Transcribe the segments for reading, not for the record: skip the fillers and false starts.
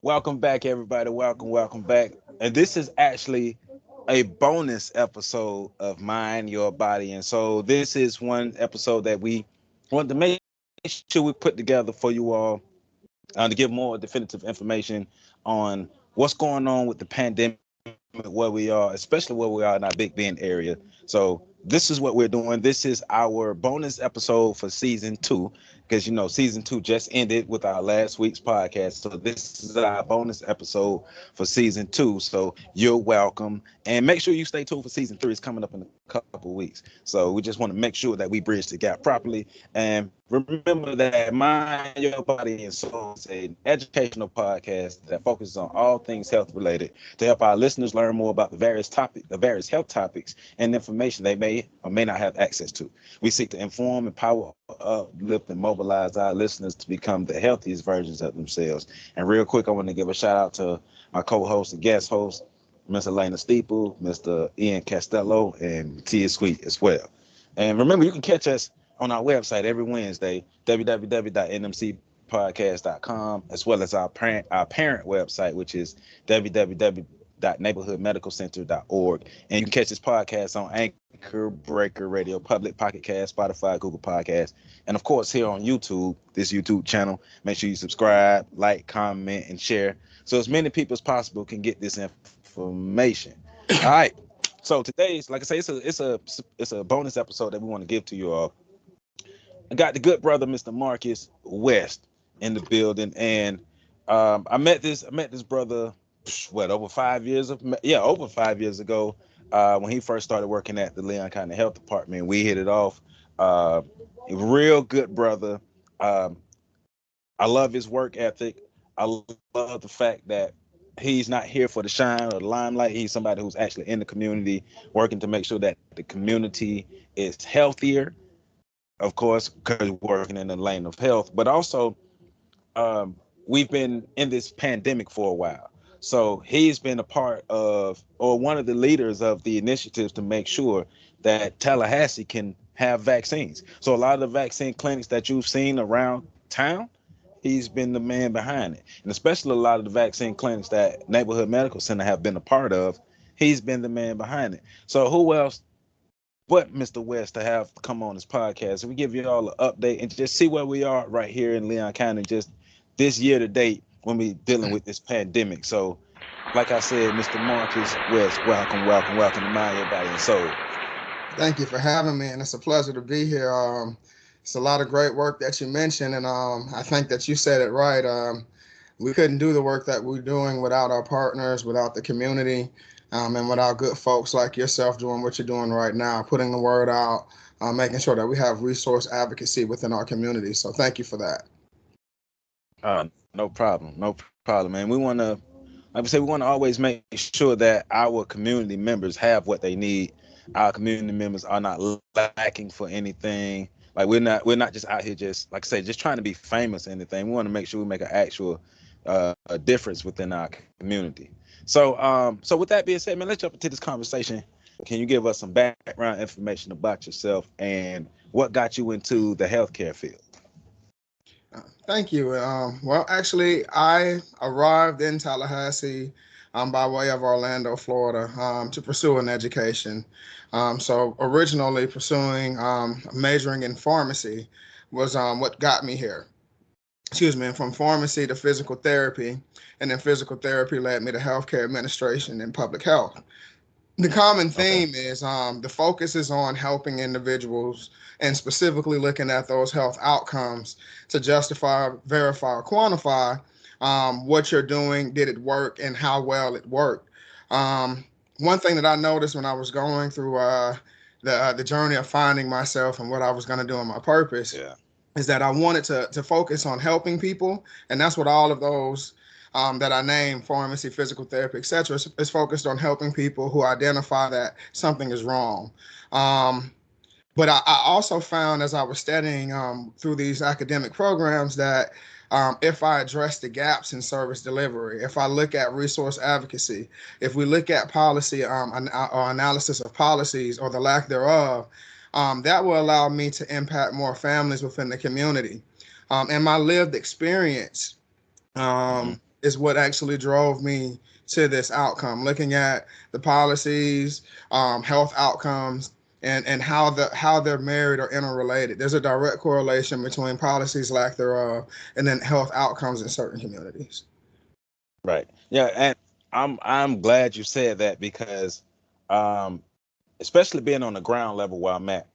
Welcome back, everybody. Welcome back. And this is actually a bonus episode of Mind Your Body. And so this is one episode that we want to make sure we put together for you all to give more definitive information on what's going on with the pandemic, where we are, especially where we are in our Big Bend area. So this is what we're doing. This is our bonus episode for season two, because season two just ended with our last week's podcast. So this is our bonus episode for season two. So you're welcome, and make sure you stay tuned for season three. It's coming up in a couple of weeks. So we just want to make sure that we bridge the gap properly. And remember that Mind Your Body and Soul is an educational podcast that focuses on all things health related to help our listeners learn more about the various health topics and information they may or may not have access to. We seek to inform, empower, uplift, and mobilize our listeners to become the healthiest versions of themselves. And real quick, I want to give a shout out to my co-host and guest host, Miss Elena Steeple, Mr. Ian Castello, and Tia Sweet as well. And remember, you can catch us on our website every Wednesday, www.nmcpodcast.com, as well as our parent website, which is www.neighborhoodmedicalcenter.org. And you can catch this podcast on Anchor, Breaker, Radio Public, Pocket Cast, Spotify, Google Podcasts, and of course here on YouTube, this YouTube channel. Make sure you subscribe, like, comment, and share, so as many people as possible can get this information. All right. So today's, like I say, it's a bonus episode that we want to give to you all. I got the good brother, Mr. Marcus West, in the building, and I met this brother, over 5 years over 5 years ago, when he first started working at the Leon County Health Department. We hit it off. Uh, Real good brother. Um, I love his work ethic. I love the fact that he's not here for the shine or the limelight. He's somebody who's actually in the community, working to make sure that the community is healthier, of course, because we're working in the lane of health, but also we've been in this pandemic for a while. So he's been a part of, or one of the leaders of the initiatives to make sure that Tallahassee can have vaccines. So a lot of the vaccine clinics that you've seen around town, he's been the man behind it. And especially a lot of the vaccine clinics that Neighborhood Medical Center have been a part of, he's been the man behind it. So who else but Mr. West to have come on this podcast? We give you all an update and just see where we are right here in Leon County, just this year to date when we dealing with this pandemic. So, like I said, Mr. Marcus West, welcome to Mind Your Body and Soul. Thank you for having me, and it's a pleasure to be here. It's a lot of great work that you mentioned, and I think that you said it right. We couldn't do the work that we're doing without our partners, without the community, and without good folks like yourself doing what you're doing right now, putting the word out, making sure that we have resource advocacy within our community. So thank you for that. No problem, man. Like we say, we want to always make sure that our community members have what they need. Our community members are not lacking for anything. Like we're not just out here just, like I say, just trying to be famous or anything. We want to make sure we make an actual a difference within our community. So with that being said, man, let's jump into this conversation. Can you give us some background information about yourself and what got you into the healthcare field? Thank you. Well, actually, I arrived in Tallahassee by way of Orlando, Florida, to pursue an education. So originally pursuing majoring in pharmacy was what got me here. Excuse me, and from pharmacy to physical therapy, and then physical therapy led me to healthcare administration and public health. The common Okay. theme is the focus is on helping individuals and specifically looking at those health outcomes to justify, verify, or quantify what you're doing, did it work, and how well it worked. One thing that I noticed when I was going through the journey of finding myself and what I was going to do in my purpose Yeah. is that I wanted to focus on helping people, and that's what all of those that I named, pharmacy, physical therapy, etc., is focused on helping people who identify that something is wrong. Um, but I also found as I was studying through these academic programs that if I address the gaps in service delivery, if I look at resource advocacy, if we look at policy or analysis of policies or the lack thereof, that will allow me to impact more families within the community. And my lived experience Mm-hmm. is what actually drove me to this outcome. Looking at the policies, health outcomes, and how they're married or interrelated. There's a direct correlation between policies, lack thereof, and then health outcomes in certain communities. Right. Yeah, and I'm glad you said that because um especially being on the ground level where I'm at,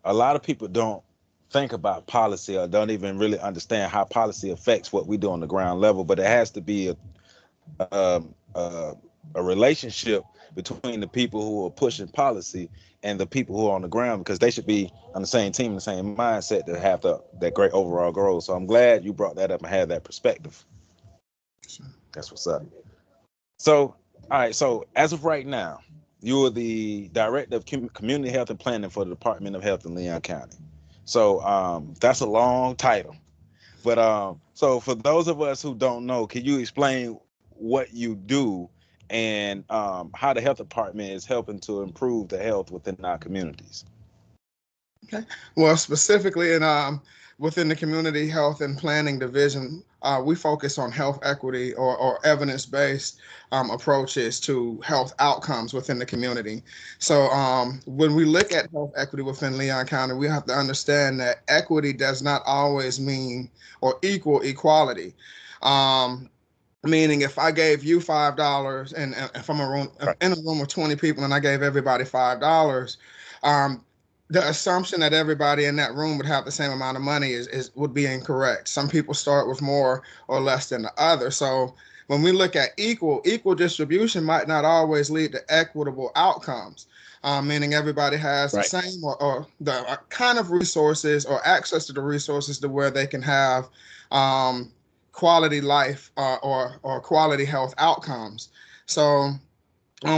a lot of people don't think about policy or don't even really understand how policy affects what we do on the ground level, but it has to be a relationship between the people who are pushing policy and the people who are on the ground, because they should be on the same team, the same mindset to have that great overall growth. So I'm glad you brought that up and had that perspective. That's what's up. So, all right. So as of right now, you are the director of community health and planning for the Department of Health in Leon County. So that's a long title. But so for those of us who don't know, can you explain what you do and how the health department is helping to improve the health within our communities? Okay. Well, specifically within the community health and planning division, we focus on health equity or evidence-based approaches to health outcomes within the community. So when we look at health equity within Leon County, we have to understand that equity does not always mean or equal equality. Meaning, if I gave you $5, and if I'm in a room with 20 people and I gave everybody $5, the assumption that everybody in that room would have the same amount of money would be incorrect. Some people start with more or less than the other. So when we look at equal distribution might not always lead to equitable outcomes, meaning everybody has the same or the kind of resources or access to the resources to where they can have quality life or quality health outcomes. So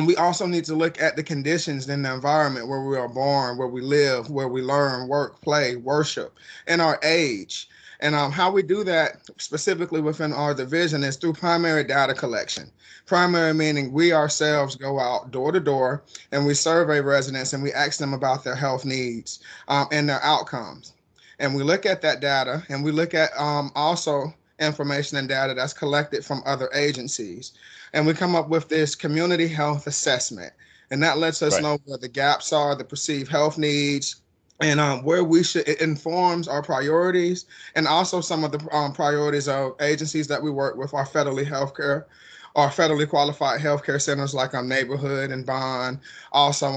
we also need to look at the conditions in the environment where we are born, where we live, where we learn, work, play, worship, and our age. And how we do that specifically within our division is through primary data collection. Primary meaning we ourselves go out door to door and we survey residents and we ask them about their health needs and their outcomes. And we look at that data and we look at also information and data that's collected from other agencies. And we come up with this community health assessment. And that lets us know where the gaps are, the perceived health needs, and where we should. It informs our priorities and also some of the priorities of agencies that we work with, our federally qualified healthcare centers like Neighborhood and Bond, also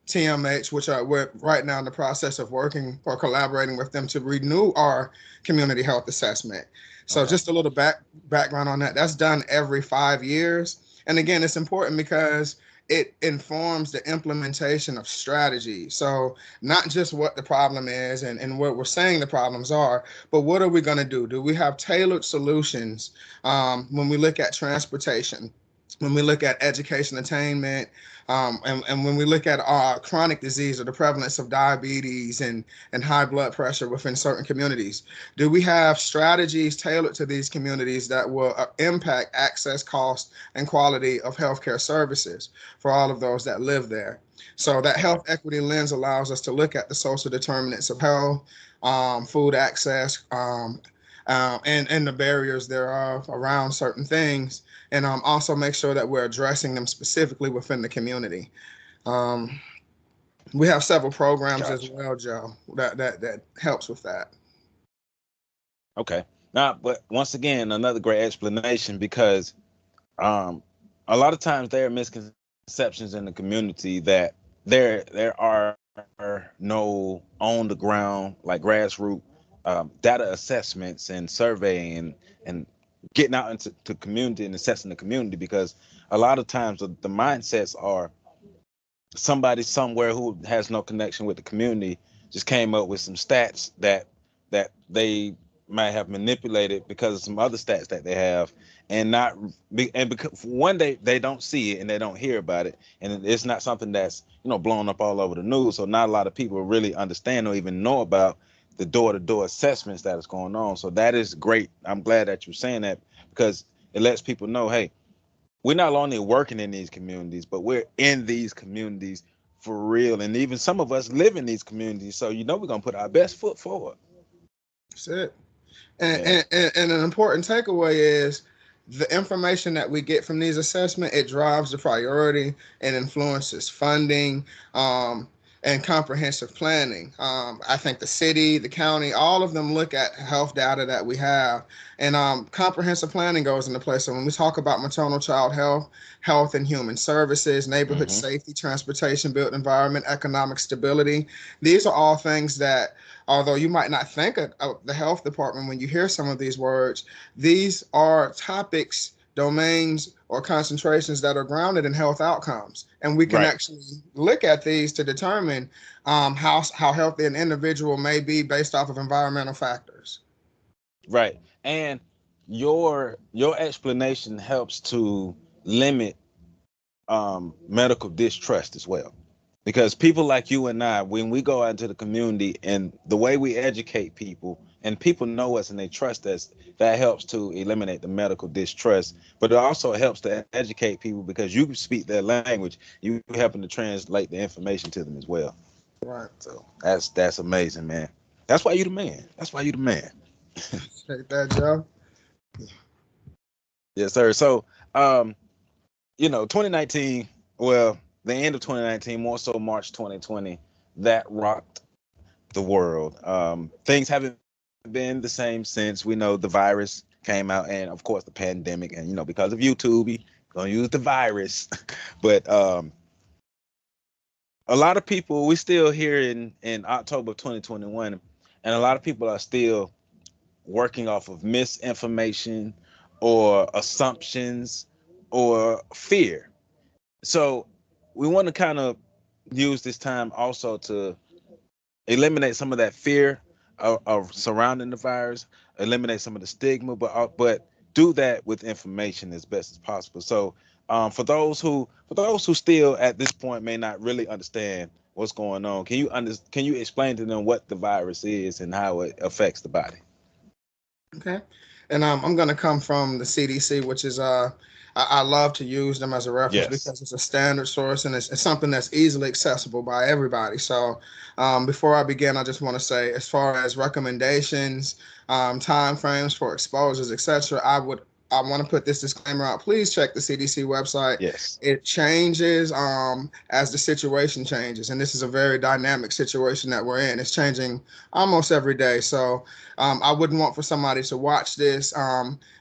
TMH, which we're right now in the process of working or collaborating with them to renew our community health assessment. So just a little background on that. That's done every 5 years. And again, it's important because it informs the implementation of strategy. So not just what the problem is and what we're saying the problems are, but what are we going to do? Do we have tailored solutions when we look at transportation, when we look at education attainment, and when we look at chronic disease or the prevalence of diabetes and high blood pressure within certain communities? Do we have strategies tailored to these communities that will impact access, cost, and quality of healthcare services for all of those that live there? So that health equity lens allows us to look at the social determinants of health, food access, and the barriers thereof around certain things, and also make sure that we're addressing them specifically within the community. We have several programs as well, Joe, that helps with that. Okay. Now, but once again, another great explanation, because a lot of times there are misconceptions in the community that there are no on the ground, like grassroots data assessments and surveying and getting out into the community and assessing the community, because a lot of times the mindsets are somebody somewhere who has no connection with the community just came up with some stats that they might have manipulated because of some other stats that they have, and not and because one day they don't see it and they don't hear about it, and it's not something that's blown up all over the news, so not a lot of people really understand or even know about the door-to-door assessments that is going on. So that is great. I'm glad that you're saying that, because it lets people know, hey, we're not only working in these communities, but we're in these communities for real. And even some of us live in these communities. So, we're going to put our best foot forward. That's it. And an important takeaway is the information that we get from these assessments, it drives the priority and influences funding, and comprehensive planning. I think the city, the county, all of them look at health data that we have, and comprehensive planning goes into place. So when we talk about maternal child health, health and human services, neighborhood Mm-hmm. safety, transportation, built environment, economic stability, these are all things that, although you might not think of the health department when you hear some of these words, these are topics, domains, or concentrations that are grounded in health outcomes. And we can Right. actually look at these to determine how healthy an individual may be based off of environmental factors. Right. And your explanation helps to limit medical distrust as well. Because people like you and I, when we go out into the community and the way we educate people and people know us and they trust us, that helps to eliminate the medical distrust. But it also helps to educate people because you speak their language. You helping to translate the information to them as well. Right. So that's amazing, man. That's why you the man. That's why you the man. Take that, Joe. Yes, sir. So, um, 2019, well, the end of 2019, more so March 2020, that rocked the world. Things haven't been the same since. We know the virus came out, and of course the pandemic, and because of YouTube, we gonna use the virus. But a lot of people, we still here in October of 2021, and a lot of people are still working off of misinformation or assumptions or fear. So we want to kind of use this time also to eliminate some of that fear of surrounding the virus, eliminate some of the stigma, but do that with information as best as possible. So for those who still at this point may not really understand what's going on, can you explain to them what the virus is and how it affects the body? Okay. And I'm going to come from the CDC, which is I love to use them as a reference Yes. because it's a standard source and it's something that's easily accessible by everybody. So before I begin, I just want to say, as far as recommendations, time frames for exposures, etc., I want to put this disclaimer out. Please check the CDC website. Yes. It changes as the situation changes, and this is a very dynamic situation that we're in. It's changing almost every day. So I wouldn't want for somebody to watch this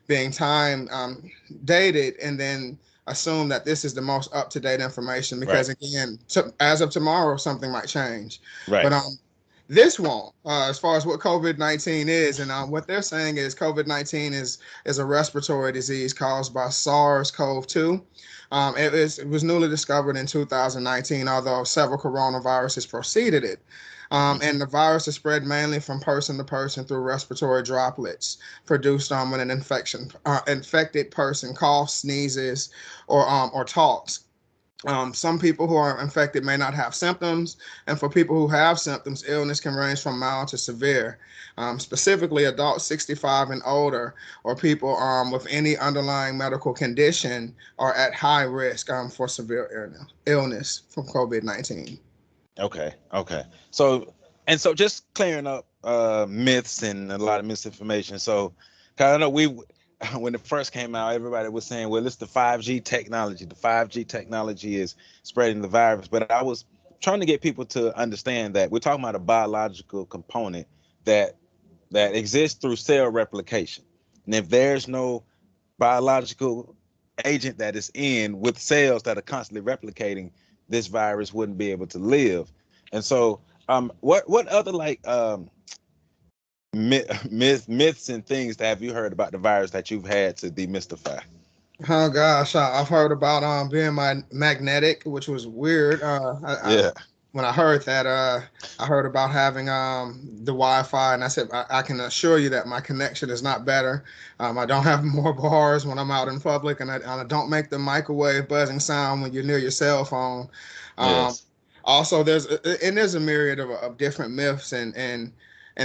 being time dated and then assume that this is the most up-to-date information Right. because, again, as of tomorrow, something might change. Right. But this won't, as far as what COVID-19 is. And what they're saying is COVID-19 is a respiratory disease caused by SARS-CoV-2. It was newly discovered in 2019, although several coronaviruses preceded it. And the virus is spread mainly from person to person through respiratory droplets produced when an infected person coughs, sneezes, or talks. Some people who are infected may not have symptoms, and for people who have symptoms, illness can range from mild to severe. Specifically, adults 65 and older, or people with any underlying medical condition, are at high risk for severe illness from COVID-19. Okay. Okay. So just clearing up myths and a lot of misinformation. So, 'cause I know when it first came out, everybody was saying, well, it's the 5G technology. The 5G technology is spreading the virus. But I was trying to get people to understand that we're talking about a biological component that exists through cell replication. And if there's no biological agent that is in with cells that are constantly replicating, this virus wouldn't be able to live. And so, what other like myths and things that have you heard about the virus that you've had to demystify? Oh gosh, I've heard about being magnetic, which was weird. Yeah. When I heard that, I heard about having the Wi-Fi, and I said I can assure you that my connection is not better. I don't have more bars when I'm out in public, and I don't make the microwave buzzing sound when you're near your cell phone. Um, Yes. Also, there's a myriad of different myths and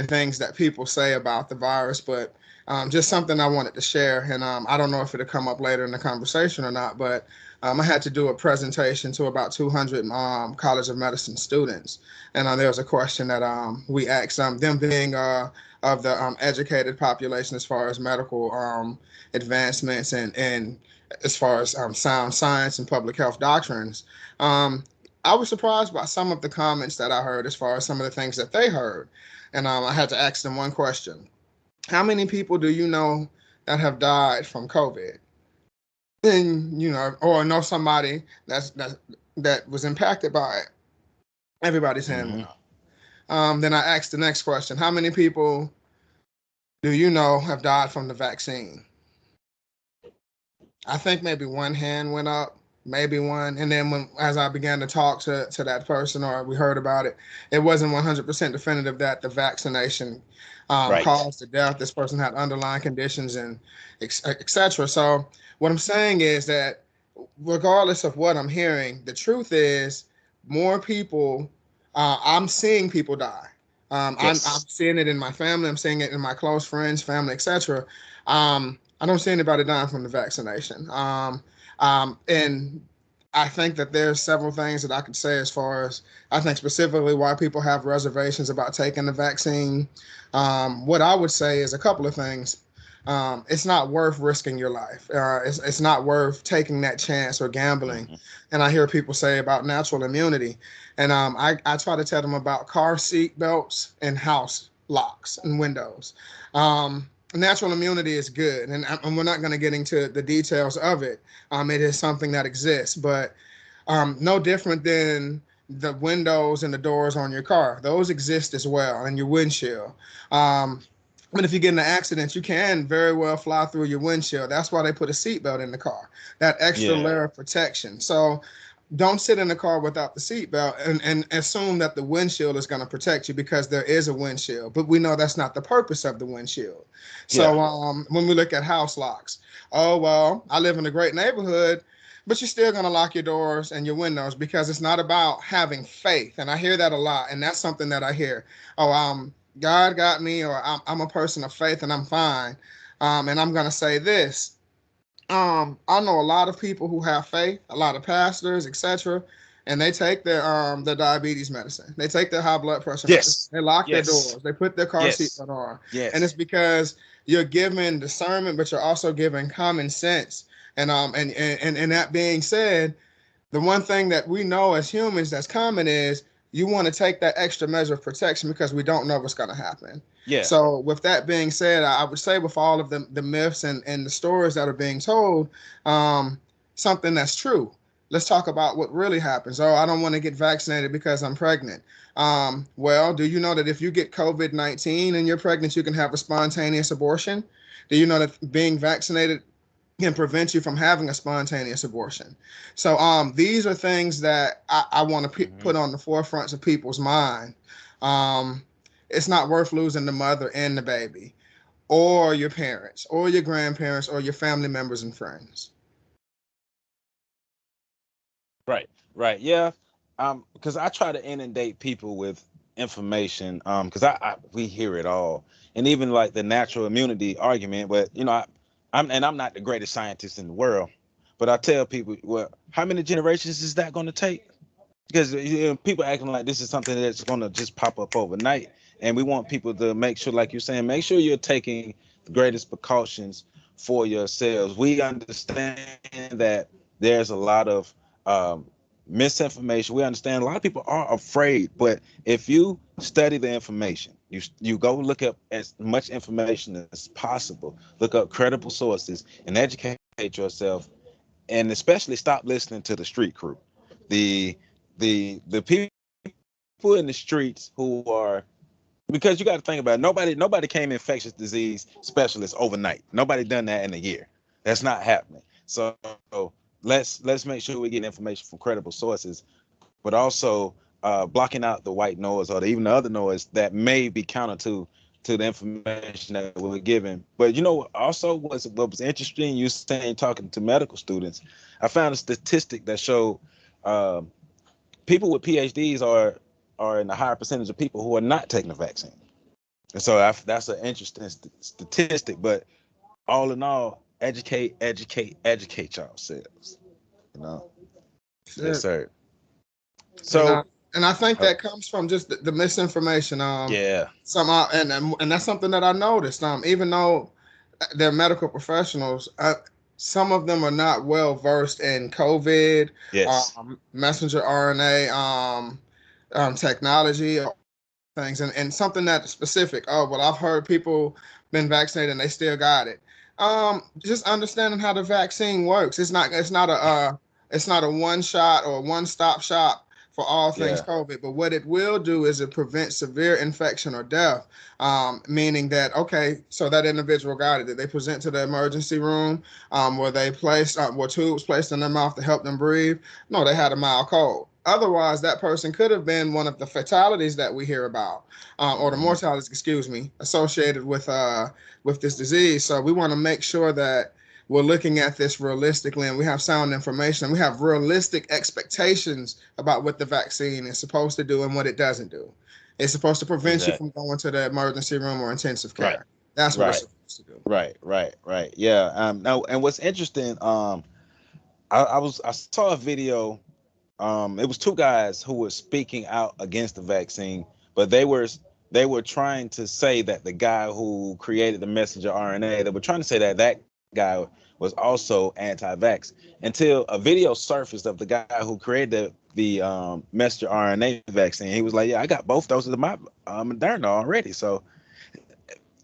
things that people say about the virus, but just something I wanted to share. And I don't know if it'll come up later in the conversation or not, but I had to do a presentation to about 200 College of Medicine students. And there was a question that we asked them being a of the educated population as far as medical advancements and as far as sound science and public health doctrines. I was surprised by some of the comments that I heard as far as some of the things that they heard. And I had to ask them one question. How many people do you know that have died from COVID? And, or know somebody that was impacted by it? Everybody's hand went up. Then I asked the next question. How many people do you know have died from the vaccine? I think maybe one hand went up, maybe one. And then as I began to talk to that person, or we heard about it, it wasn't 100% definitive that the vaccination caused the death. This person had underlying conditions and et cetera. So what I'm saying is that regardless of what I'm hearing, the truth is more people, I'm seeing people die. I'm seeing it in my family. I'm seeing it in my close friends, family, etc. I don't see anybody dying from the vaccination. And I think that there's several things that I could say as far as I think specifically why people have reservations about taking the vaccine. What I would say is a couple of things. It's not worth risking your life. It's not worth taking that chance or gambling. And I hear people say about natural immunity. And I try to tell them about car seat belts and house locks and windows. Natural immunity is good. And we're not going to get into the details of it. It is something that exists, but no different than the windows and the doors on your car. Those exist as well, and your windshield. But if you get in an accident, you can very well fly through your windshield. That's why they put a seatbelt in the car, that extra layer of protection. So don't sit in the car without the seatbelt and assume that the windshield is going to protect you, because there is a windshield. But we know that's not the purpose of the windshield. So when we look at house locks, oh, well, I live in a great neighborhood, but you're still going to lock your doors and your windows, because it's not about having faith. And I hear that a lot. And that's something that I hear. Oh, God got me, or I'm a person of faith and I'm fine. And I'm going to say this. I know a lot of people who have faith, a lot of pastors, etc., and they take their diabetes medicine. They take their high blood pressure medicine. They lock their doors. They put their car seat on. And it's because you're given discernment, but you're also given common sense. And that being said, the one thing that we know as humans that's common is you want to take that extra measure of protection, because we don't know what's going to happen. So with that being said, I would say with all of the myths and the stories that are being told, something that's true. Let's talk about what really happens. Oh, I don't want to get vaccinated because I'm pregnant. Well, do you know that if you get COVID-19 and you're pregnant, you can have a spontaneous abortion? Do you know that being vaccinated can prevent you from having a spontaneous abortion? So these are things that I want to put on the forefronts of people's mind. It's not worth losing the mother and the baby, or your parents, or your grandparents, or your family members and friends. Right. Yeah. Because I try to inundate people with information. Because we hear it all, and even like the natural immunity argument. But I'm not the greatest scientist in the world, but I tell people, well, how many generations is that going to take? Because people acting like this is something that's going to just pop up overnight, and we want people to make sure, like you're saying, make sure you're taking the greatest precautions for yourselves. We understand that there's a lot of misinformation. We understand a lot of people are afraid, but if you study the information, you go look up as much information as possible, look up credible sources, and educate yourself, and especially stop listening to the street crew, the people in the streets who are, because you got to think about it, nobody came infectious disease specialist overnight. Nobody done that in a year. That's not happening. So let's make sure we get information from credible sources, but also blocking out the white noise, or even the other noise that may be counter to the information that we're given. But also what was interesting, you saying talking to medical students, I found a statistic that showed people with PhDs are in a higher percentage of people who are not taking the vaccine. And so that's an interesting statistic. But all in all, educate yourselves. Yes, sir. So And I think that comes from just the misinformation. Yeah. And that's something that I noticed. Even though they're medical professionals, some of them are not well versed in COVID, Yes. messenger RNA, technology, things, and something that specific. Oh well, I've heard people been vaccinated and they still got it. Just understanding how the vaccine works. It's not a one shot or one stop shop for all things Yeah. COVID. But what it will do is it prevents severe infection or death. Meaning that, okay, so that individual got it. Did they present to the emergency room? Were tubes placed in their mouth to help them breathe? No, they had a mild cold. Otherwise, that person could have been one of the fatalities that we hear about, or the Hmm. mortalities, excuse me, associated with this disease. So we want to make sure that we're looking at this realistically, and we have sound information, and we have realistic expectations about what the vaccine is supposed to do and what it doesn't do. It's supposed to prevent you Exactly. from going to the emergency room or intensive Right. care. That's what it's Right. supposed to do. Right. Yeah. Now, and what's interesting, I saw a video. It was two guys who were speaking out against the vaccine, but they were trying to say that the guy who created the messenger RNA, they were trying to say that that guy was also anti-vax until a video surfaced of the guy who created the messenger RNA vaccine. He was like, "Yeah, I got both doses of my Moderna already." So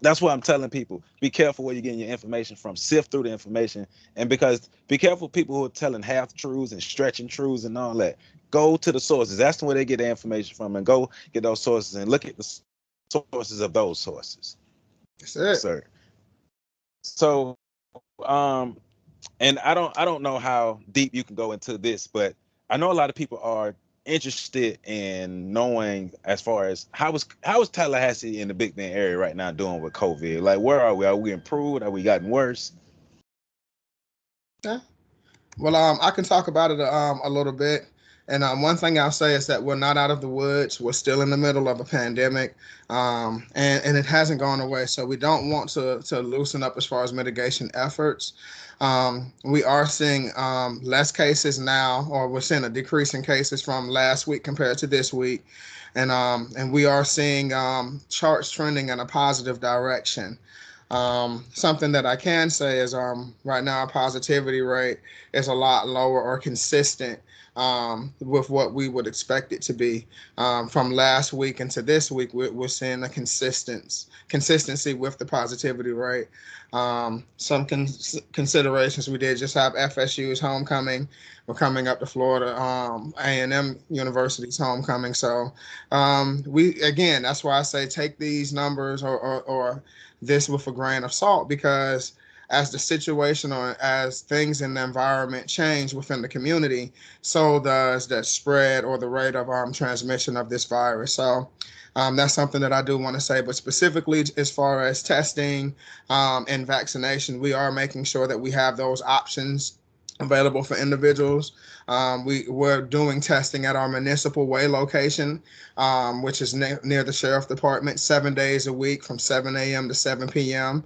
that's what I'm telling people. Be careful where you're getting your information from. Sift through the information. And because be careful people who are telling half truths and stretching truths and all that. Go to the sources. That's where they get their information from, and go get those sources and look at the sources of those sources. That's Yes, it. sir. So and I don't know how deep you can go into this, but I know a lot of people are interested in knowing as far as how is Tallahassee in the Big Bend area right now doing with COVID? Like, where are we? Are we improved? Are we gotten worse? Yeah. Well, I can talk about it a little bit. And one thing I'll say is that we're not out of the woods. We're still in the middle of a pandemic, and it hasn't gone away. So we don't want to loosen up as far as mitigation efforts. We are seeing less cases now, or we're seeing a decrease in cases from last week compared to this week, and we are seeing charts trending in a positive direction. Something that I can say is right now our positivity rate is a lot lower or consistent with what we would expect it to be. From last week into this week, we're seeing a consistency with the positivity rate. Some considerations, we did just have FSU's homecoming. We're coming up to Florida A&M University's homecoming. So we again, that's why I say take these numbers or this with a grain of salt, because as the situation or as things in the environment change within the community, so does the spread or the rate of transmission of this virus. So that's something that I do want to say. But specifically, as far as testing and vaccination, we are making sure that we have those options available for individuals. We're doing testing at our municipal way location, which is near the sheriff department, 7 days a week from 7 a.m. to 7 p.m.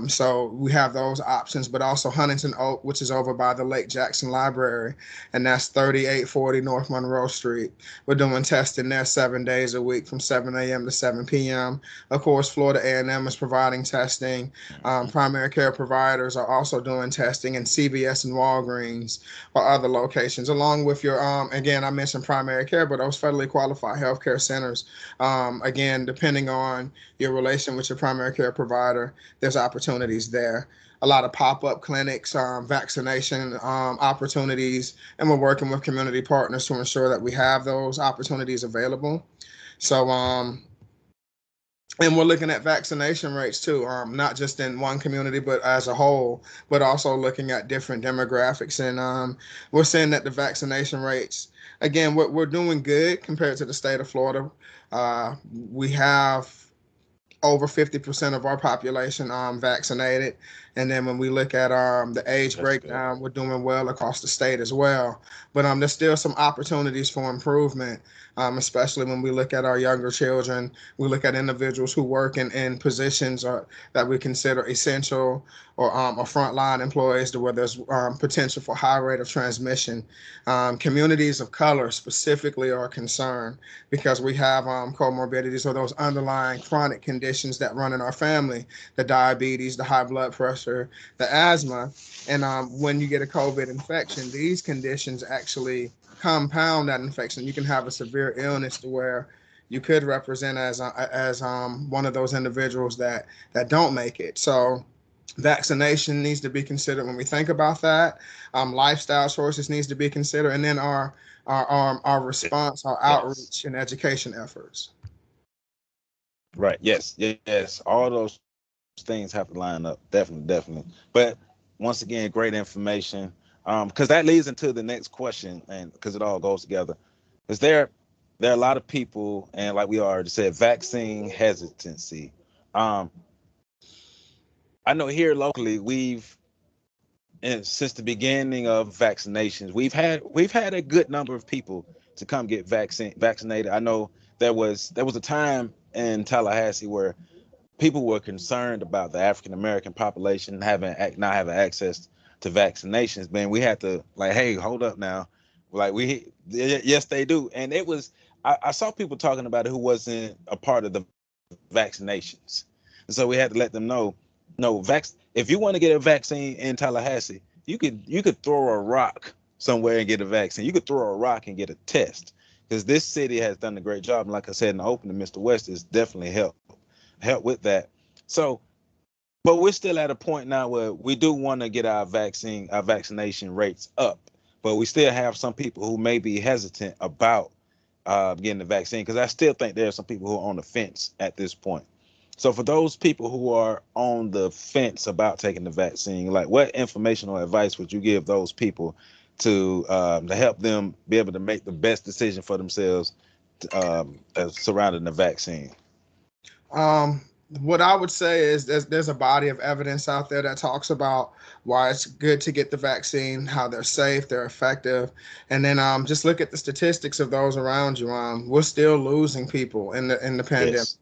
So we have those options, but also Huntington Oak, which is over by the Lake Jackson Library, and that's 3840 North Monroe Street. We're doing testing there 7 days a week from 7 a.m. to 7 p.m. Of course, Florida A&M is providing testing. Mhm. Primary care providers are also doing testing, and CVS and Walgreens or other locations, along with your, again, I mentioned primary care, but those federally qualified healthcare centers, again, depending on your relation with your primary care provider, there's opportunities there. A lot of pop-up clinics, vaccination opportunities, and we're working with community partners to ensure that we have those opportunities available. So, and we're looking at vaccination rates too, not just in one community, but as a whole, but also looking at different demographics. And we're seeing that the vaccination rates, again, we're doing good compared to the state of Florida. We have over 50% of our population vaccinated. And then when we look at the age That's good. breakdown, we're doing well across the state as well. But there's still some opportunities for improvement. especially when we look at our younger children. We look at individuals who work in positions that we consider essential or frontline employees to where there's potential for high rate of transmission. Communities of color specifically are concerned because we have comorbidities or those underlying chronic conditions that run in our family, the diabetes, the high blood pressure, the asthma. And when you get a COVID infection, these conditions actually compound that infection. You can have a severe illness to where you could represent as one of those individuals that don't make it. So vaccination needs to be considered when we think about that. Lifestyle choices needs to be considered, and then our response, our Yes. outreach and education efforts. Right. Yes. Yes. All those things have to line up. Definitely. Definitely. But once again, great information. Because that leads into the next question, and because it all goes together. Is there are a lot of people, and like we already said, vaccine hesitancy. Um, I know here locally we've and since the beginning of vaccinations, we've had a good number of people to come get vaccinated. I know there was a time in Tallahassee where people were concerned about the African American population not having access to vaccinations. Man, we had to like, hey, hold up now, like yes they do, and I saw people talking about it who wasn't a part of the vaccinations, and so we had to let them know, no, if you want to get a vaccine in Tallahassee, you could throw a rock somewhere and get a vaccine. You could throw a rock and get a test because this city has done a great job. And like I said in the opening, Mr. West has definitely help with that. So, but we're still at a point now where we do want to get our vaccination rates up, but we still have some people who may be hesitant about getting the vaccine because I still think there are some people who are on the fence at this point. So for those people who are on the fence about taking the vaccine, like what information or advice would you give those people to help them be able to make the best decision for themselves surrounding the vaccine? Um, what I would say is there's a body of evidence out there that talks about why it's good to get the vaccine, how they're safe, they're effective, and then just look at the statistics of those around you. We're still losing people in the pandemic. Yes.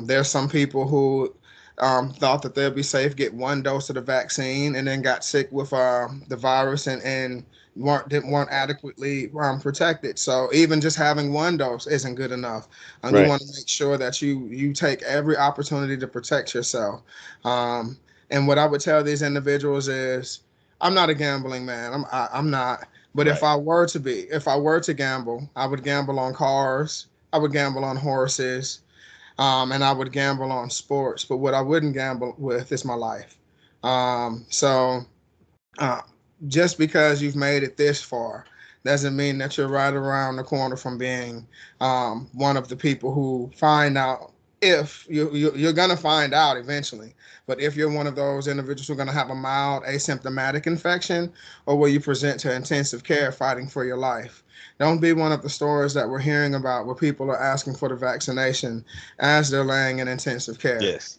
There's some people who thought that they'd be safe, get one dose of the vaccine, and then got sick with the virus and weren't adequately protected. So even just having one dose isn't good enough. You Right. want to make sure that you take every opportunity to protect yourself. Um, and what I would tell these individuals is, I'm not a gambling man. I'm not. But Right. if I were to gamble, I would gamble on cars. I would gamble on horses, and I would gamble on sports. But what I wouldn't gamble with is my life. So uh, just because you've made it this far doesn't mean that you're right around the corner from being one of the people who find out. If you're going to find out eventually, but if you're one of those individuals who are going to have a mild asymptomatic infection, or will you present to intensive care fighting for your life? Don't be one of the stories that we're hearing about where people are asking for the vaccination as they're laying in intensive care. Yes.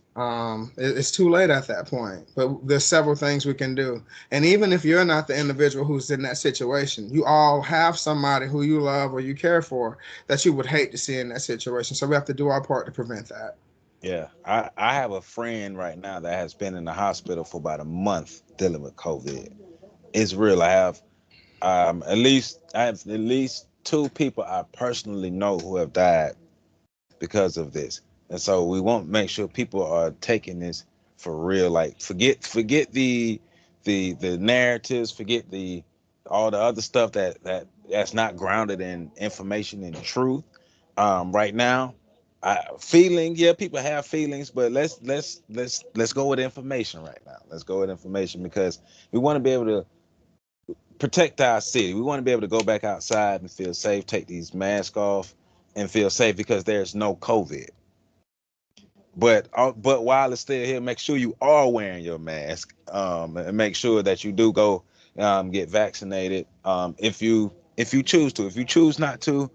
It's too late at that point, but there's several things we can do. And even if you're not the individual who's in that situation, you all have somebody who you love or you care for that you would hate to see in that situation. So we have to do our part to prevent that. Yeah. I have a friend right now that has been in the hospital for about a month dealing with COVID. It's real. I have at least two people I personally know who have died because of this. And so we want to make sure people are taking this for real. Like forget the narratives, forget the all the other stuff that's not grounded in information and truth. Right now, yeah, people have feelings, but let's go with information right now. Let's go with information because we want to be able to protect our city. We want to be able to go back outside and feel safe, take these masks off and feel safe because there's no COVID. But while it's still here, make sure you are wearing your mask, and make sure that you do go get vaccinated. If you choose to. If you choose not to,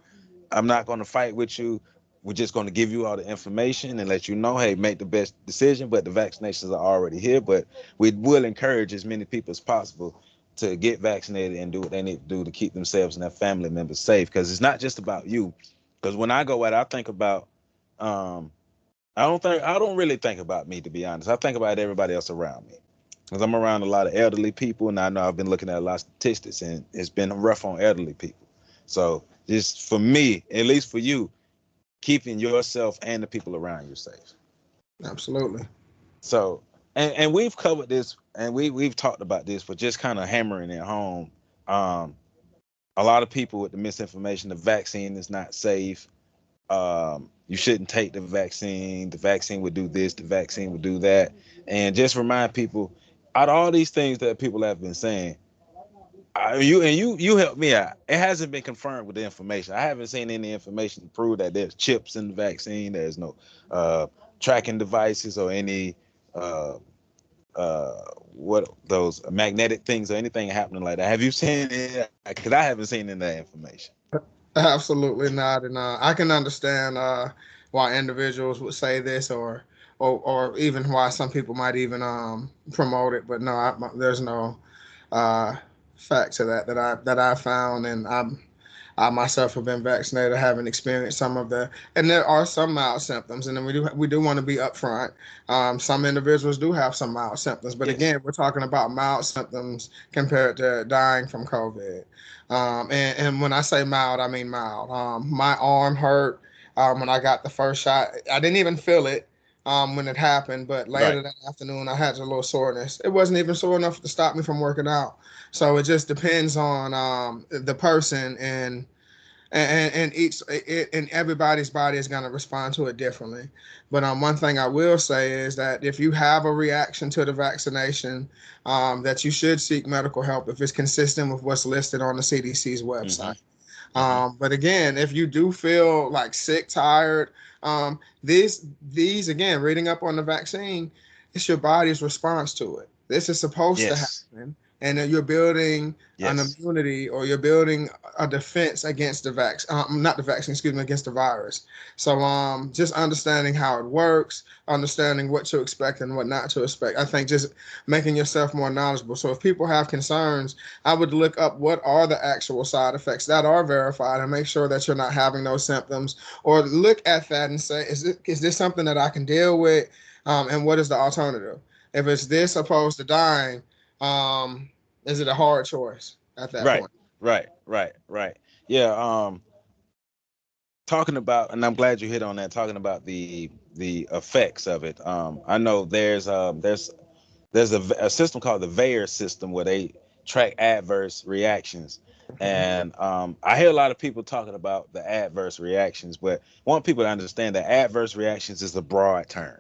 I'm not going to fight with you. We're just going to give you all the information and let you know, hey, make the best decision. But the vaccinations are already here. But we will encourage as many people as possible to get vaccinated and do what they need to do to keep themselves and their family members safe. Because it's not just about you. Because when I go out, I think about, I don't really think about me, to be honest. I think about everybody else around me. Because I'm around a lot of elderly people, and I know I've been looking at a lot of statistics, and it's been rough on elderly people. So just for me, at least for you, keeping yourself and the people around you safe. Absolutely. So, and we've covered this, and we've talked about this, but just kind of hammering it home. Um, a lot of people with the misinformation, the vaccine is not safe. You shouldn't take the vaccine. The vaccine would do this. The vaccine would do that. And just remind people, out of all these things that people have been saying, you helped me out. It hasn't been confirmed with the information. I haven't seen any information to prove that there's chips in the vaccine. There's no tracking devices or any uh, what those magnetic things or anything happening like that. Have you seen it? Because I haven't seen any of that information. Absolutely not. And I can understand why individuals would say this, or even why some people might even promote it. But no, there's no uh, fact to that I found, and I myself have been vaccinated. I haven't experienced some of the, and there are some mild symptoms, and then we do want to be upfront. Some individuals do have some mild symptoms, but Yes. again, we're talking about mild symptoms compared to dying from COVID. And when I say mild, I mean mild. My arm hurt when I got the first shot. I didn't even feel it when it happened, but Right. later that afternoon, I had a little soreness. It wasn't even sore enough to stop me from working out. So it just depends on the person, and and everybody's body is going to respond to it differently. But one thing I will say is that if you have a reaction to the vaccination, that you should seek medical help if it's consistent with what's listed on the CDC's Mm-hmm. website. Mm-hmm. But again, if you do feel like sick, tired, these again, reading up on the vaccine, it's your body's response to it. This is supposed to Yes. happen, and you're building an Yes. immunity, or you're building a defense against the not the vaccine, excuse me, against the virus. So just understanding how it works, understanding what to expect and what not to expect. I think just making yourself more knowledgeable. So if people have concerns, I would look up what are the actual side effects that are verified, and make sure that you're not having those symptoms, or look at that and say, is this something that I can deal with? And what is the alternative? If it's this opposed to dying, is it a hard choice at that Right. point? Right. Yeah. Talking about, and I'm glad you hit on that. Talking about the effects of it. I know there's a system called the VAERS system where they track adverse reactions. Mhm. And I hear a lot of people talking about the adverse reactions, but I want people to understand that adverse reactions is a broad term.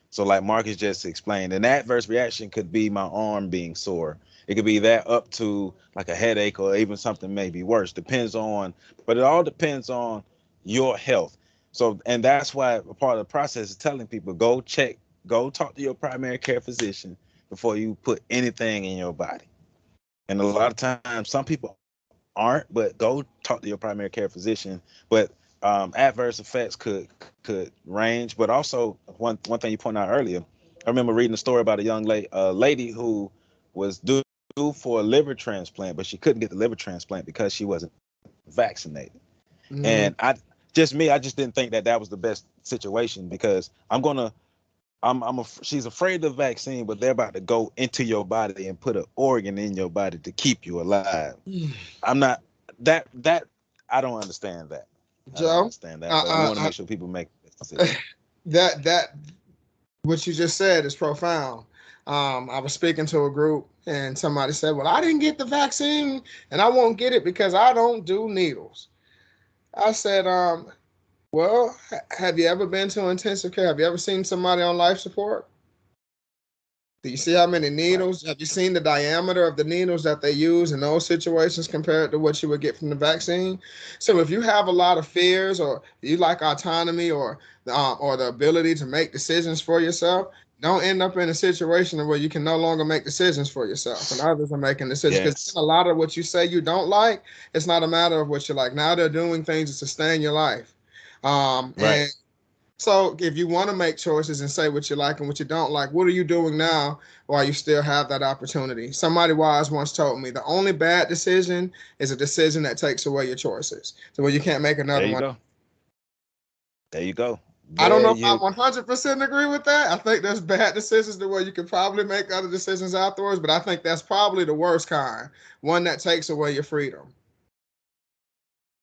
So like Marcus just explained, an adverse reaction could be my arm being sore. It could be that up to like a headache or even something maybe worse. Depends on, but it all depends on your health. So, and that's why a part of the process is telling people go talk to your primary care physician before you put anything in your body. And a lot of times, some people aren't, but go talk to your primary care physician. But adverse effects could range. But also, one thing you pointed out earlier, I remember reading a story about a lady who was due for a liver transplant, but she couldn't get the liver transplant because she wasn't vaccinated. Mm, And I just didn't think that that was the best situation because she's afraid of the vaccine, but they're about to go into your body and put an organ in your body to keep you alive. I'm not that I don't understand that. I don't Joe, understand that, but we uh, want to uh, make sure people make this decision. that what you just said is profound. I was speaking to a group, and somebody said, "Well, I didn't get the vaccine, and I won't get it because I don't do needles." I said, well, have you ever been to intensive care? Have you ever seen somebody on life support? Do you see how many Right. needles? Have you seen the diameter of the needles that they use in those situations compared to what you would get from the vaccine? So if you have a lot of fears, or you like autonomy, or the ability to make decisions for yourself, don't end up in a situation where you can no longer make decisions for yourself and others are making decisions. Because Yes. a lot of what you say you don't like, it's not a matter of what you like. Now they're doing things to sustain your life. Right. And So if you want to make choices and say what you like and what you don't like, what are you doing now while you still have that opportunity? Somebody wise once told me the only bad decision is a decision that takes away your choices. So where you can't make There another you one. go. There you go. I don't There know if I you 100% agree with that. I think there's bad decisions the way you can probably make other decisions afterwards, but I think that's probably the worst kind, one that takes away your freedom.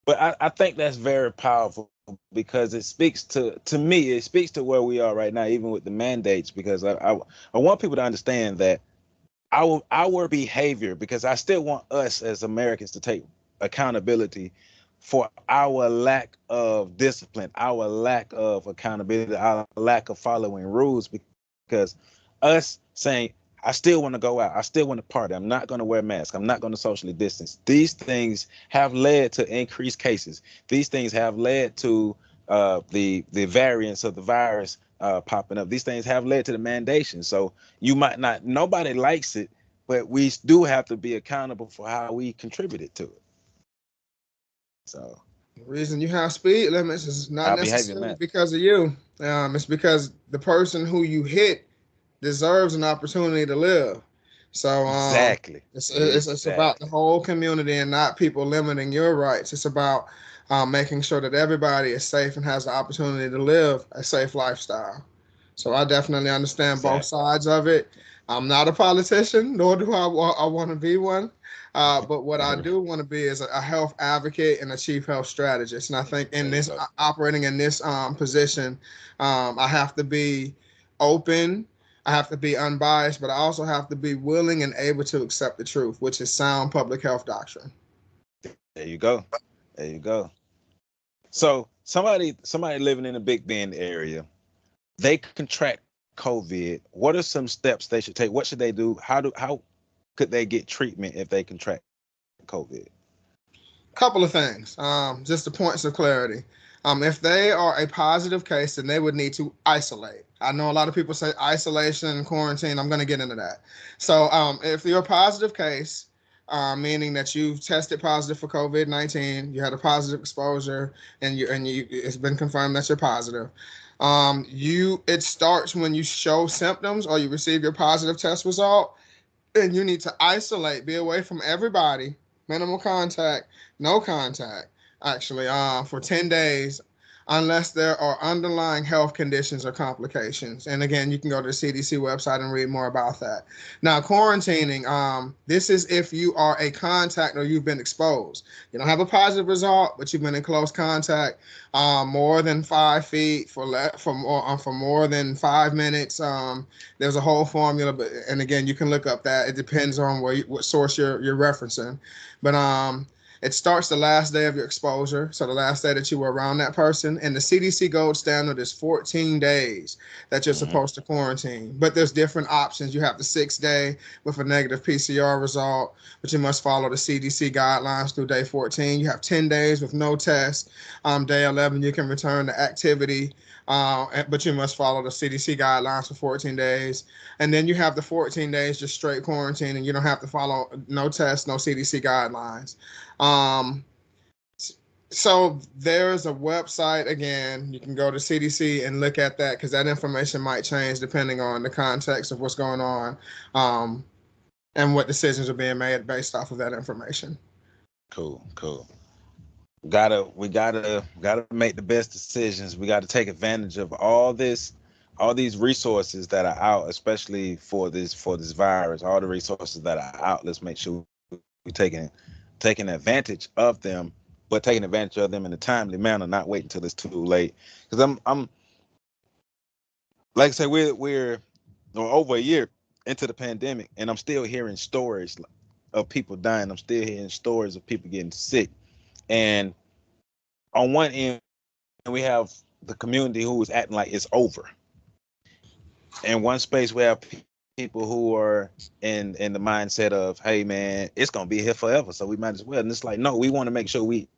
But I think that's very powerful because it speaks to me, it speaks to where we are right now, even with the mandates, because I want people to understand that our behavior, because I still want us as Americans to take accountability for our lack of discipline, our lack of accountability, our lack of following rules, because us saying, I still want to go out, I still want to party, I'm not going to wear a mask, I'm not going to socially distance. These things have led to increased cases. These things have led to the variants of the virus popping up. These things have led to the mandation. So you might not, nobody likes it, but we do have to be accountable for how we contributed to it. So The reason you have speed limits is not our behavior necessarily matters. because of you. It's because the person who you hit deserves an opportunity to live. So Exactly. it's about the Exactly. whole community and not people limiting your rights. It's about making sure that everybody is safe and has the opportunity to live a safe lifestyle. So I definitely understand both Exactly. sides of it. I'm not a politician, nor do I want to be one. But what I do want to be is a health advocate and a chief health strategist. And I think in There you this go. operating in this position, I have to be open. I have to be unbiased, but I also have to be willing and able to accept the truth, which is sound public health doctrine. There you go. There you go. So somebody living in a Big Bend area, they contract COVID. What are some steps they should take? What should they do? How could they get treatment if they contract COVID? Couple of things, just the points of clarity. If they are a positive case, then they would need to isolate. I know a lot of people say isolation, quarantine. I'm going to get into that. So, if you're a positive case, meaning that you've tested positive for COVID-19, you had a positive exposure, and it's been confirmed that you're positive. It starts when you show symptoms or you receive your positive test result, and you need to isolate, be away from everybody, minimal contact, no contact, actually, for 10 days, unless there are underlying health conditions or complications. And again, you can go to the CDC website and read more about that. Now, quarantining, this is if you are a contact or you've been exposed. You don't have a positive result, but you've been in close contact more than 5 feet for more than 5 minutes. There's a whole formula, but and again, you can look up that. It depends on what source you're referencing, but it starts the last day of your exposure, so the last day that you were around that person. And the CDC gold standard is 14 days that you're Hmm. supposed to quarantine. But there's different options. You have the 6 day with a negative PCR result, but you must follow the CDC guidelines through day 14. You have 10 days with no test. Day 11, you can return to activity, but you must follow the CDC guidelines for 14 days. And then you have the 14 days just straight quarantine, and you don't have to follow no tests, no CDC guidelines. Um, so there's a website, again, you can go to CDC and look at that because that information might change depending on the context of what's going on, um, and what decisions are being made based off of that information. Cool, cool. We gotta make the best decisions. We gotta take advantage of all these resources that are out, especially for this virus. All the resources that are out. Let's make sure we're taking advantage of them, but taking advantage of them in a timely manner, not waiting until it's too late. Because I'm like I said, we're over a year into the pandemic, and I'm still hearing stories of people dying. I'm still hearing stories of people getting sick, and on one end we have the community who is acting like it's over. In one space we have people who are in the mindset of, hey man, it's gonna be here forever, so we might as well. And it's like, no, we want to make sure we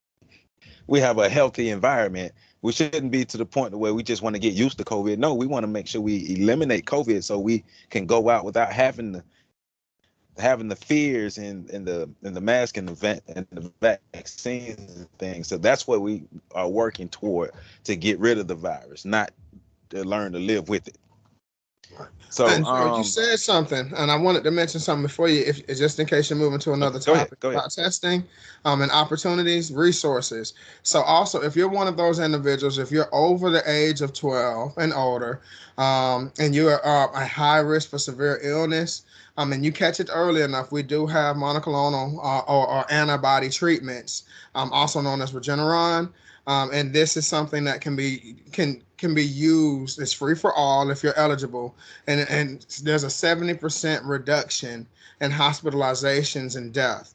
have a healthy environment. We shouldn't be to the point where we just want to get used to COVID. No, we want to make sure we eliminate COVID so we can go out without having having the fears in the mask and the vaccines and things. So that's what we are working toward, to get rid of the virus, not to learn to live with it. So And Joe, you said something, and I wanted to mention something before you, if just in case you're moving to another topic go ahead. about testing, and opportunities, resources. So also, if you're one of those individuals, if you're over the age of 12 and older, and you are at high risk for severe illness, and you catch it early enough, we do have monoclonal or antibody treatments, also known as Regeneron. And this is something that can be used. It's free for all if you're eligible, and there's a 70% reduction in hospitalizations and death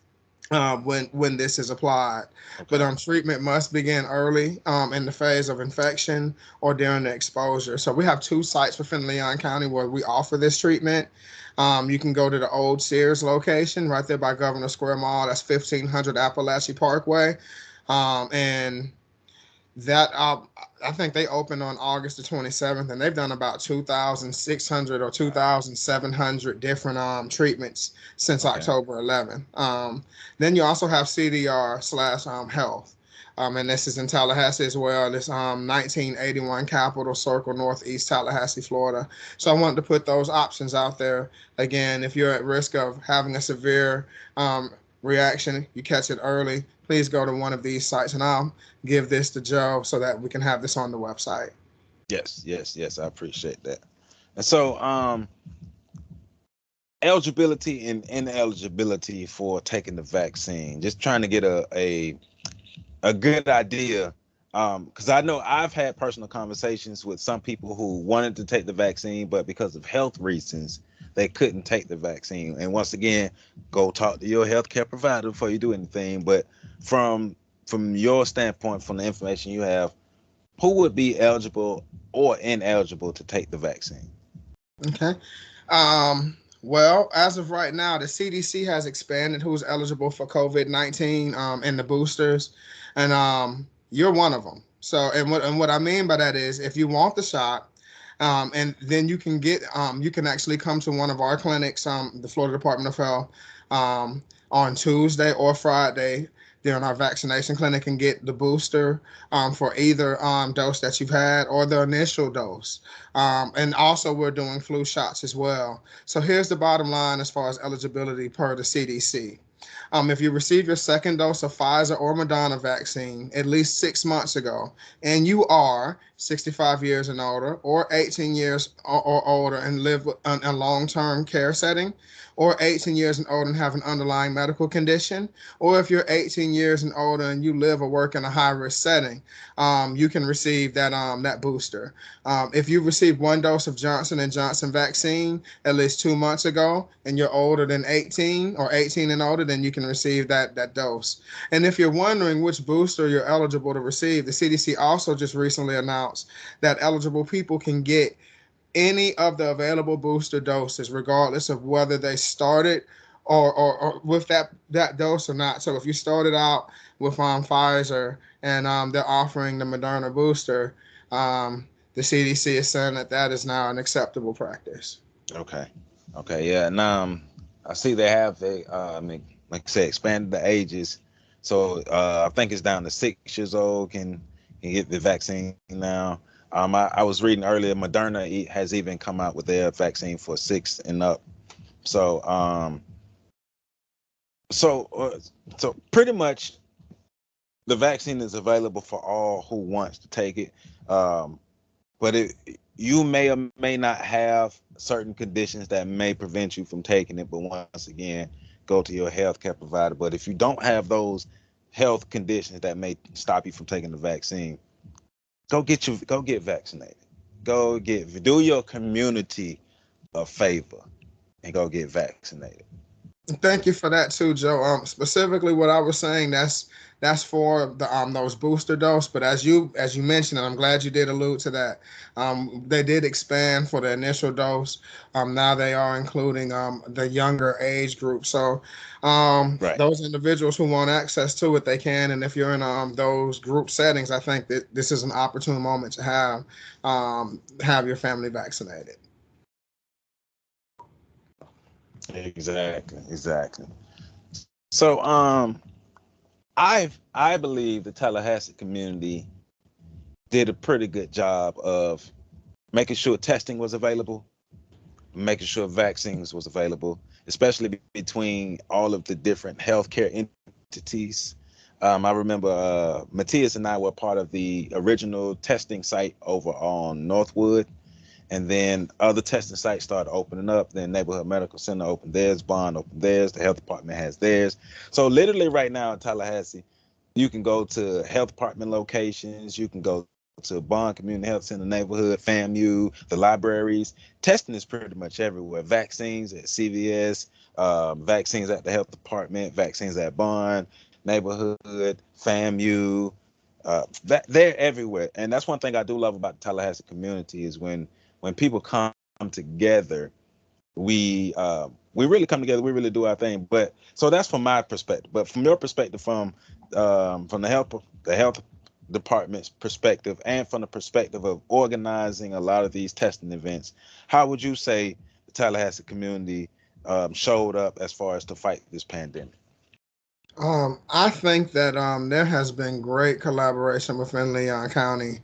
when this is applied. Okay. But treatment must begin early in the phase of infection or during the exposure. So we have 2 sites within Leon County where we offer this treatment. You can go to the old Sears location right there by Governor Square Mall. That's 1500 Appalachia Parkway, and that I think they opened on August the 27th, and they've done about 2,600 or 2,700 different treatments since October 11th. Then you also have CDR/Health, and this is in Tallahassee as well. This 1981 Capitol Circle, Northeast Tallahassee, Florida. So I wanted to put those options out there. Again, if you're at risk of having a severe reaction, you catch it early, please go to one of these sites, and I'll give this to Joe so that we can have this on the website. Yes, I appreciate that. And so eligibility and ineligibility for taking the vaccine, just trying to get a good idea, because I know I've had personal conversations with some people who wanted to take the vaccine, but because of health reasons they couldn't take the vaccine. And once again, go talk to your healthcare provider before you do anything. But from your standpoint, from the information you have, who would be eligible or ineligible to take the vaccine? Okay. Well, as of right now, the CDC has expanded who's eligible for COVID-19 and the boosters, and you're one of them. So, and what I mean by that is, if you want the shot, and then you can actually come to one of our clinics, the Florida Department of Health, on Tuesday or Friday during our vaccination clinic, and get the booster for either dose that you've had or the initial dose. And also we're doing flu shots as well. So here's the bottom line as far as eligibility per the CDC. If you received your second dose of Pfizer or Moderna vaccine at least 6 months ago, and you are 65 years and older, or 18 years or older, and live in a long-term care setting, or 18 years and older and have an underlying medical condition, or if you're 18 years and older and you live or work in a high-risk setting, you can receive that booster. If you received 1 dose of Johnson & Johnson vaccine at least 2 months ago, and you're older than 18 or 18 and older, then you can receive that dose. And if you're wondering which booster you're eligible to receive, the CDC also just recently announced that eligible people can get any of the available booster doses, regardless of whether they started or with that dose or not. So if you started out with Pfizer and they're offering the Moderna booster, the CDC is saying that is now an acceptable practice. Okay, yeah. And I see they have like I said, expanded the ages. So I think it's down to 6 years old can get the vaccine now. I was reading earlier, Moderna has even come out with their vaccine for 6 and up. So so pretty much the vaccine is available for all who wants to take it. But you may or may not have certain conditions that may prevent you from taking it. But once again, go to your healthcare provider. But if you don't have those health conditions that may stop you from taking the vaccine, go get vaccinated. Do your community a favor and go get vaccinated. Thank you for that too, Joe. Specifically, what I was saying, that's for the those booster dose. But as you mentioned, and I'm glad you did allude to that, they did expand for the initial dose. Now they are including the younger age group. So Right. those individuals who want access to it, they can. And if you're in those group settings, I think that this is an opportune moment to have your family vaccinated. Exactly. So I believe the Tallahassee community did a pretty good job of making sure testing was available, making sure vaccines was available, especially between all of the different healthcare entities. I remember Matthias and I were part of the original testing site over on Northwood, and then other testing sites started opening up. Then Neighborhood Medical Center opened theirs, Bond opened theirs, the health department has theirs. So literally right now in Tallahassee, you can go to health department locations, you can go to Bond Community Health Center neighborhood, FAMU, the libraries. Testing is pretty much everywhere. Vaccines at CVS, vaccines at the health department, vaccines at Bond, neighborhood, FAMU. They're everywhere. And that's one thing I do love about the Tallahassee community is when people come together, we really come together. We really do our thing. But so that's from my perspective. But from your perspective, from the health department's perspective, and from the perspective of organizing a lot of these testing events, how would you say the Tallahassee community showed up as far as to fight this pandemic? I think that there has been great collaboration within Leon County,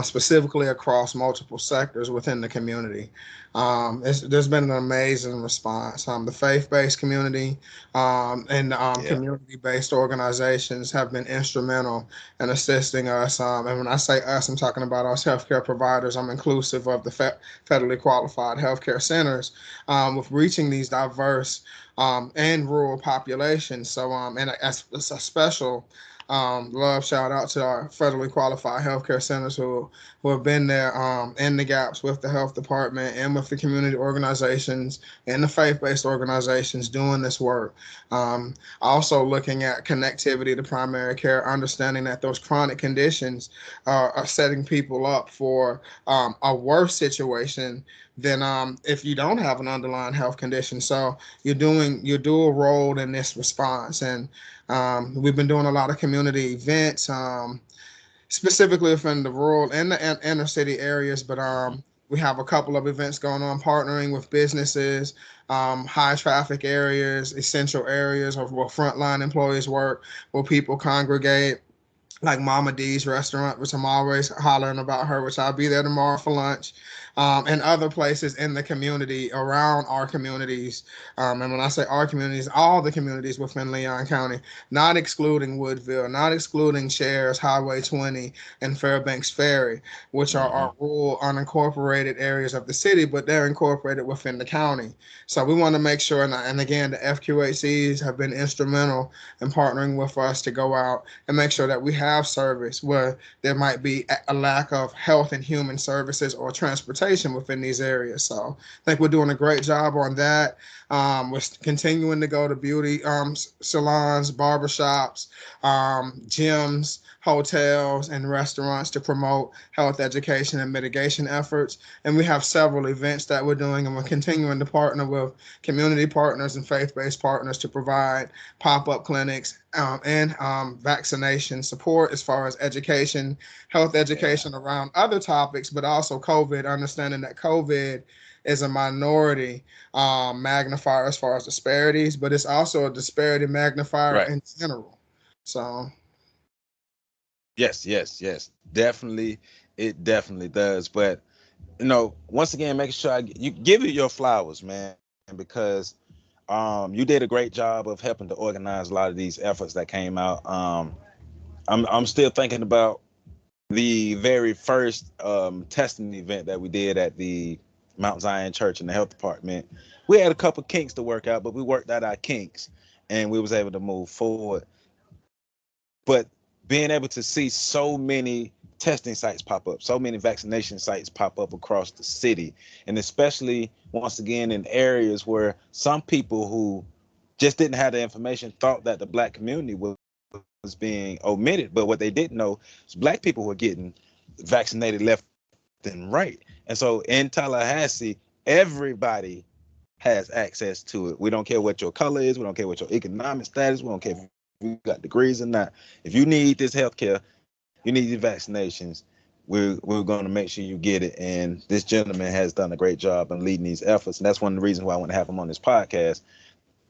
specifically across multiple sectors within the community. There's been an amazing response. The faith-based community and Yeah. community-based organizations have been instrumental in assisting us. And when I say us, I'm talking about us healthcare providers. I'm inclusive of the federally qualified healthcare centers with reaching these diverse and rural populations. So, and it's a special love shout out to our federally qualified healthcare centers who have been there in the gaps with the health department and with the community organizations and the faith-based organizations doing this work. Also looking at connectivity to primary care, understanding that those chronic conditions are setting people up for a worse situation than if you don't have an underlying health condition. So you're doing your dual role in this response, and we've been doing a lot of community events, specifically within the rural and the inner city areas. But we have a couple of events going on, partnering with businesses, high traffic areas, essential areas, or where frontline employees work, where people congregate, like Mama D's restaurant, which I'm always hollering about her, which I'll be there tomorrow for lunch, and other places in the community around our communities. And when I say our communities, all the communities within Leon County, not excluding Woodville, not excluding Shares, Highway 20, and Fairbanks Ferry, which are Hmm. our rural, unincorporated areas of the city, but they're incorporated within the county. So we want to make sure, and again, the FQHCs have been instrumental in partnering with us to go out and make sure that we have service where there might be a lack of health and human services or transportation within these areas. So I think we're doing a great job on that. We're continuing to go to beauty salons, barbershops, gyms, hotels, and restaurants to promote health education and mitigation efforts. And we have several events that we're doing, and we're continuing to partner with community partners and faith-based partners to provide pop-up clinics and vaccination support as far as education, health Yeah. education around other topics, but also COVID, understanding that COVID is a minority magnifier as far as disparities, but it's also a disparity magnifier Right. in general. So, Yes. Definitely, it definitely does. But once again, making sure you give it your flowers, man, because you did a great job of helping to organize a lot of these efforts that came out. I'm still thinking about the very first testing event that we did at the Mount Zion Church in the health department. We had a couple kinks to work out, but we worked out our kinks and we was able to move forward. But being able to see so many testing sites pop up, so many vaccination sites pop up across the city, and especially once again in areas where some people who just didn't have the information thought that the black community was being omitted. But what they didn't know is black people were getting vaccinated left and right. And so in Tallahassee, everybody has access to it. We don't care what your color is. We don't care what your economic status. We don't care if you got degrees or not. If you need this health care, you need these vaccinations. We we're going to make sure you get it. And this gentleman has done a great job in leading these efforts, and that's one of the reasons why I want to have him on this podcast,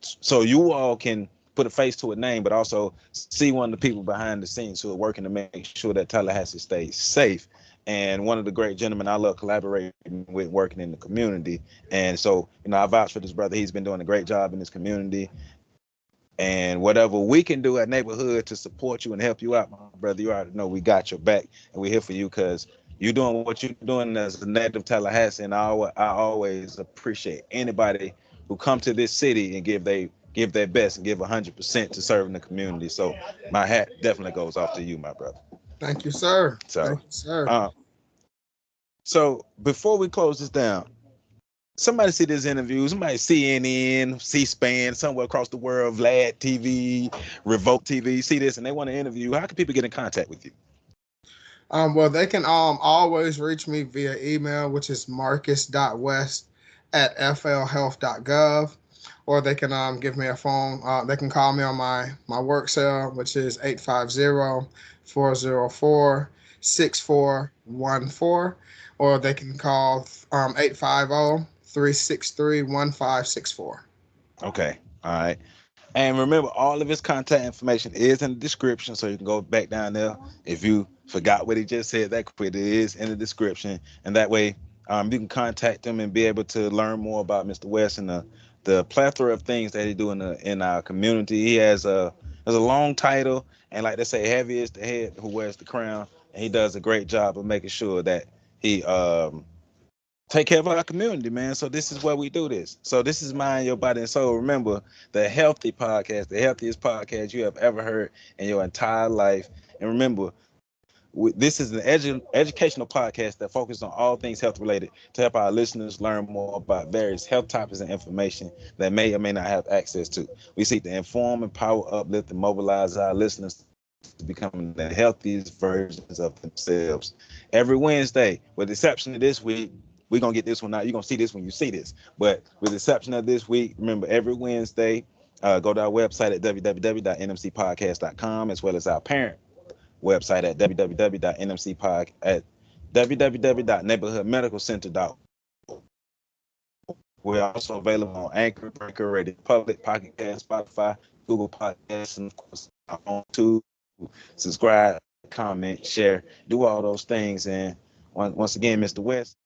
so you all can put a face to a name, but also see one of the people behind the scenes who are working to make sure that Tallahassee stays safe. And one of the great gentlemen I love collaborating with, working in the community. And so, I vouch for this brother. He's been doing a great job in this community. And whatever we can do at neighborhood to support you and help you out, my brother, you already know we got your back, and we're here for you because you're doing what you're doing as a native Tallahassee. And I always appreciate anybody who come to this city and give their best and give 100% to serving the community. So my hat definitely goes off to you, my brother. Thank you, sir. So, Thank you, sir. So before we close this down, somebody see this interview, somebody CNN, C-SPAN, somewhere across the world, Vlad TV, Revoke TV, see this and they want to interview you. How can people get in contact with you? Well, they can always reach me via email, which is marcus.west@flhealth.gov, or they can give me a phone. They can call me on my work cell, which is 850-404-6414, or they can call 850-363-1564. Okay. All right. And remember, all of his contact information is in the description, so you can go back down there. If you forgot what he just said that quick, it is in the description. And that way, you can contact him and be able to learn more about Mr. West and the plethora of things that he do in our community. He has a long title, and like they say, heavy is the head who wears the crown. And he does a great job of making sure that he take care of our community, man. So this is where we do this. So this is Mind Your Body and Soul. Remember, the healthy podcast, the healthiest podcast you have ever heard in your entire life. And remember, this is an educational podcast that focuses on all things health related to help our listeners learn more about various health topics and information that may or may not have access to. We seek to inform, empower, uplift, and mobilize our listeners to becoming the healthiest versions of themselves. Every Wednesday, with the exception of this week, we're going to get this one out. You're going to see this when you see this. But with the exception of this week, remember, every Wednesday, go to our website at www.nmcpodcast.com, as well as our parent website at www.nmcneighborhoodmedicalcenter.org. We're also available on Anchor, Breaker Radio, Public, Pocket Cast, Spotify, Google Podcasts, and of course on YouTube. Subscribe, comment, share, do all those things. And once again, Mr. West,